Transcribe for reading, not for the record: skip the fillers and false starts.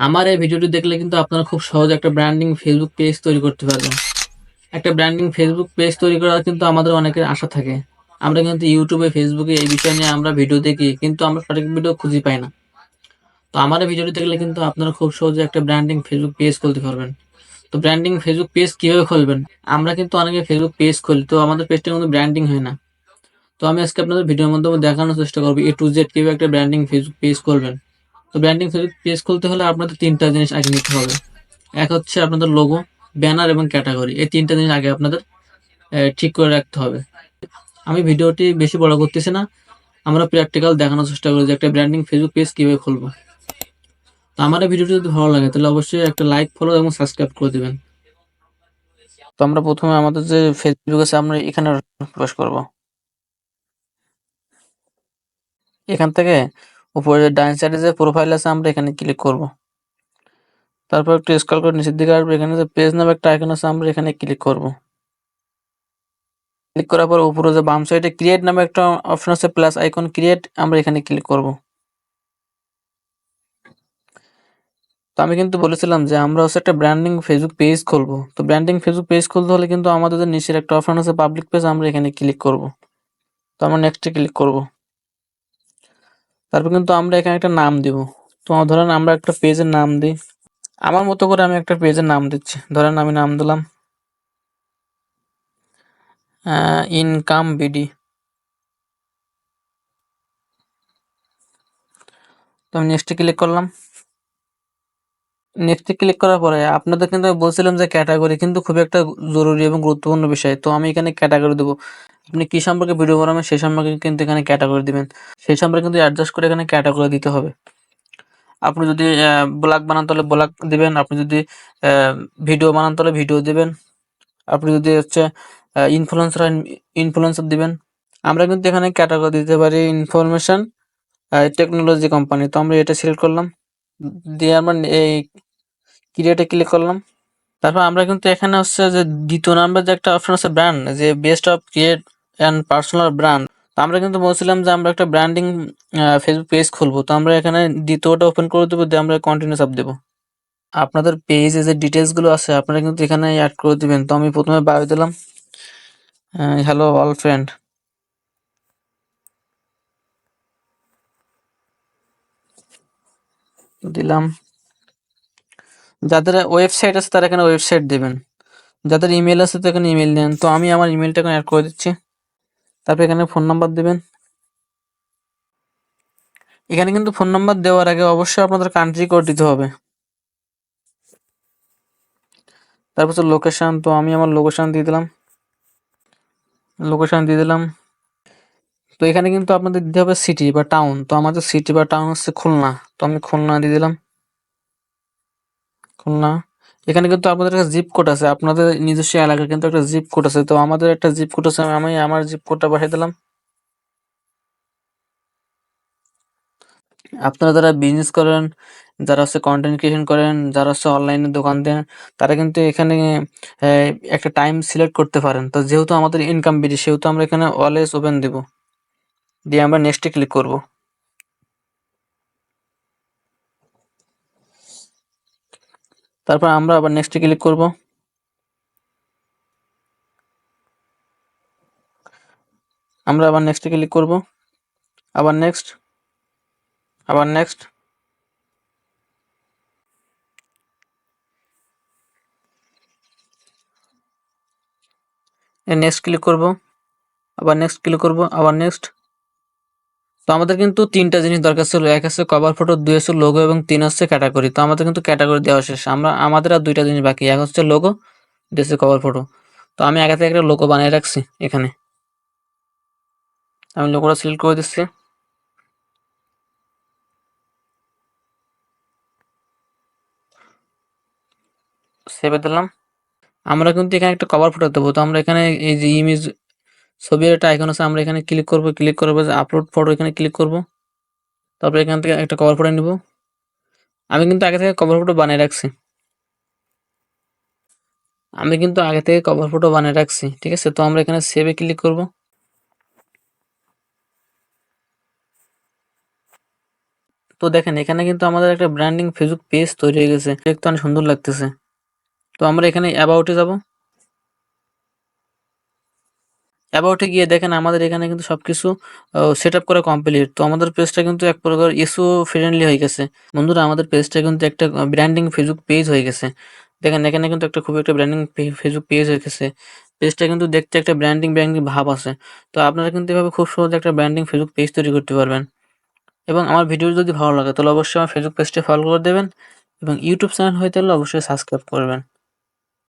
আমার এই ভিডিওটি দেখলে কিন্তু আপনারা খুব সহজে একটা ব্র্যান্ডিং ফেসবুক পেজ তৈরি করতে পারবেন। একটা ব্র্যান্ডিং ফেসবুক পেজ তৈরি করার কিন্তু আমাদের অনেকের আশা থাকে। আমরা কিন্তু ইউটিউবে, ফেসবুকে এই বিষয় নিয়ে আমরা ভিডিও দেখি, কিন্তু আমরা সঠিক ভিডিও খুঁজে পাই না। তো আমার এই ভিডিওটি দেখলে কিন্তু আপনারা খুব সহজে একটা ব্র্যান্ডিং ফেসবুক পেজ খুলতে পারবেন। তো ব্র্যান্ডিং ফেসবুক পেজ কিভাবে খুলবেন? আমরা কিন্তু অনেকে ফেসবুক পেজ খুলি, তো আমাদের পেজটা কিন্তু ব্র্যান্ডিং হয় না। তো আমি আজকে আপনাদের ভিডিওর মাধ্যমে দেখানোর চেষ্টা করবো A to Z কিভাবে একটা ব্র্যান্ডিং ফেসবুক পেজ খুলবেন। তো ব্র্যান্ডিং ফেসবুক পেজ খুলতে হলে আপনাদের ৩ টা জিনিস আগে নিতে হবে। এক হচ্ছে আপনাদের লোগো, ব্যানার এবং ক্যাটাগরি। এই ৩ টা জিনিস আগে আপনাদের ঠিক করে রাখতে হবে। আমি ভিডিওটি বেশি বড় করতেছি না। আমরা প্র্যাকটিক্যাল দেখানোর চেষ্টা করি যে একটা ব্র্যান্ডিং ফেসবুক পেজ কিভাবে খুলবো। তো আমার এই ভিডিওটি যদি ভালো লাগে তাহলে অবশ্যই একটা লাইক, ফলো এবং সাবস্ক্রাইব করে দিবেন। তো আমরা প্রথমে আমাদের যে ফেসবুক আছে আমরা এখানে প্রবেশ করব। এখান থেকে উপরে ডান সাইডে যে প্রোফাইল আছে আমরা এখানে ক্লিক করব। তারপর একটু স্ক্রল করে নিচের দিকে আসবো, এখানে যে পেজ নামে একটা আইকন আছে আমরা এখানে ক্লিক করব। ক্লিক করার পর উপরে যে বাম সাইডে ক্রিয়েট নামে একটা অপশন আছে, প্লাস আইকন ক্রিয়েট, আমরা এখানে ক্লিক করব। তো আমি কিন্তু বলেছিলাম যে আমরা হচ্ছে একটা ব্র্যান্ডিং ফেসবুক পেজ খুলবো। তো ব্র্যান্ডিং ফেসবুক পেজ খুলতে হলে কিন্তু আমাদের যে নিচের একটা অপশন আছে পাবলিক পেজ, আমরা এখানে ক্লিক করব। তো আমরা নেক্সটে ক্লিক করব। তারপর কিন্তু আমরা এখানে একটা নাম দিব। তো ধরেন আমরা একটা পেজের নাম দিই। আমার মতো করে আমি একটা পেজের নাম দিচ্ছি। ধরেন আমি নাম দিলাম ইনকাম বিডি। তো আমি নেক্সটে ক্লিক করলাম। নেক্সটে ক্লিক করার পরে আপনাদের কিন্তু আমি বলছিলাম যে ক্যাটাগরি কিন্তু খুব একটা জরুরি এবং গুরুত্বপূর্ণ বিষয়। তো আমি এখানে ক্যাটাগরি দেবো। আপনি কি সম্পর্কে ভিডিও বানাবেন সেই সম্পর্কে কিন্তু এখানে ক্যাটাগরি দিবেন। সেই সম্পর্কে কিন্তু অ্যাডজাস্ট করে এখানে ক্যাটাগরি দিতে হবে। আপনি যদি ব্লগ বানান তাহলে ব্লগ দিবেন। আপনি যদি ভিডিও বানান তাহলে ভিডিও দিবেন। আপনি যদি হচ্ছে ইনফ্লুয়েন্সার হন, ইনফ্লুয়েন্সার দিবেন। আমরা কিন্তু এখানে ক্যাটাগরি দিতে পারি ইনফরমেশন টেকনোলজি কোম্পানি। তো আমরা এটা সিলেক্ট করলাম। দিয়ে আমরা এই ক্রিয়েটে ক্লিক করলাম। তারপর আমরা কিন্তু এখানে হচ্ছে যে ২য় নাম্বার যে একটা অপশন আছে ব্র্যান্ড, যে best of create and personal brand. তো আমরা কিন্তু বলছিলাম যে আমরা একটা ব্র্যান্ডিং ফেসবুক পেজ খুলবো। তো আমরা এখানে ২য়টা ওপেন করে দেবো, দিয়ে আমরা কন্টিনিউ চাপ দেবো। আপনাদের পেজে যে ডিটেলস গুলো আছে আপনারা কিন্তু এখানে অ্যাড করে দিবেন। তো আমি প্রথমে বায়ো দিলাম, হ্যালো অল ফ্রেন্ড দিলাম। যাদের ওয়েবসাইট আছে তারা এখানে ওয়েবসাইট দিবেন। যাদের ইমেল আছে তো এখানে ইমেল দেন। তো আমি আমার ইমেলটা এখানে অ্যাড করে দিচ্ছি। তারপর এখানে ফোন নাম্বার দিবেন। এখানে কিন্তু ফোন নাম্বার দেওয়ার আগে অবশ্যই আপনাদের কান্ট্রি কোড দিতে হবে। তারপর হচ্ছে লোকেশন। তো আমি আমার লোকেশন দিয়ে দিলাম। লোকেশন দিয়ে দিলাম। তো এখানে কিন্তু আপনাদের দিতে হবে সিটি বা টাউন। তো আমাদের সিটি বা টাউন হচ্ছে খুলনা। তো আমি খুলনা দিয়ে দিলাম। খুলনা। এখানে কিন্তু আপনাদের একটা জিপ কোড আছে। আপনাদের নিজস্ব এলাকার কিন্তু একটা জিপ কোড আছে। তো আমাদের একটা জিপ কোড আছে। আমি আমার জিপ কোডটা পাঠিয়ে দিলাম। আপনারা যারা বিজনেস করেন, যারা হচ্ছে কন্টেন্ট ক্রিয়েশন করেন, যারা হচ্ছে অনলাইনে দোকান দেন, তারা কিন্তু এখানে একটা টাইম সিলেক্ট করতে পারেন। তো যেহেতু আমাদের ইনকাম বেশি সেহেতু আমরা এখানে অলওয়েজ ওপেন দেব। দিয়ে আমরা নেক্সটে ক্লিক করব। তারপর আমরা আবার নেক্সটে ক্লিক করব। আমরা আবার নেক্সটে ক্লিক করব। আবার নেক্সট, আবার নেক্সট, নেক্সট ক্লিক করব। আবার নেক্সট ক্লিক করব। আবার নেক্সট। তো আমাদের কিন্তু ৩ টা জিনিস দরকার ছিল। ১ হচ্ছে কভার ফটো, ২ হচ্ছে লোগো এবং ৩ হচ্ছে ক্যাটাগরি। তো আমাদের কিন্তু ক্যাটাগরি দেওয়া শেষ। আমাদের আর ২ টা জিনিস বাকি। ১ হচ্ছে লোগো, ২ হচ্ছে কভার ফটো। তো আমি আগে থেকে একটা লোগো বানিয়ে রাখছি এখানে। আমি লোগোটা সিলেক্ট করে দিচ্ছি। সেভে দিলাম। আমরা কিন্তু এখানে একটা কভার ফটো দেবো। তো আমরা এখানে এই যে ইমেজ ছবির একটা আইকন আছে, আমরা এখানে ক্লিক করব। ক্লিক করার পর যে আপলোড ফটো এখানে ক্লিক করব। তারপর এখান থেকে একটা কভার ফটো নিব। আমি কিন্তু আগে থেকে কভার ফটো বানিয়ে রাখছি। ঠিক আছে? তো আমরা এখানে সেভে ক্লিক করব। তো দেখেন এখানে কিন্তু আমাদের একটা ব্র্যান্ডিং ফেসবুক পেজ তৈরি হয়ে গেছে। দেখতে অনেক সুন্দর লাগতেছে। তো আমরা এখানে অ্যাবাউট এ যাব। অ্যাবাউট এ গিয়ে দেখেন আমাদের এখানে কিন্তু সবকিছু সেটআপ করা কমপ্লিট। তো আমাদের পেজটা কিন্তু এক প্রকার SEO ফ্রেন্ডলি হয়ে গেছে। বন্ধুরা আমাদের পেজটা কিন্তু একটা ব্র্যান্ডিং ফেসবুক পেজ হয়ে গেছে। দেখেন এখানে কিন্তু একটা খুবই একটা ব্র্যান্ডিং ফেসবুক পেজ হয়ে গেছে। পেজটা কিন্তু দেখতে একটা ব্র্যান্ডিং ভাব আছে। তো আপনারা কিন্তু এভাবে খুব সহজে একটা ব্র্যান্ডিং ফেসবুক পেজ তৈরি করতে পারবেন। এবং আমার ভিডিও যদি ভালো লাগে তাহলে অবশ্যই আমার ফেসবুক পেজটা ফলো করে দেবেন এবং ইউটিউব চ্যানেল হয়ে থাকলে অবশ্যই সাবস্ক্রাইব করবেন।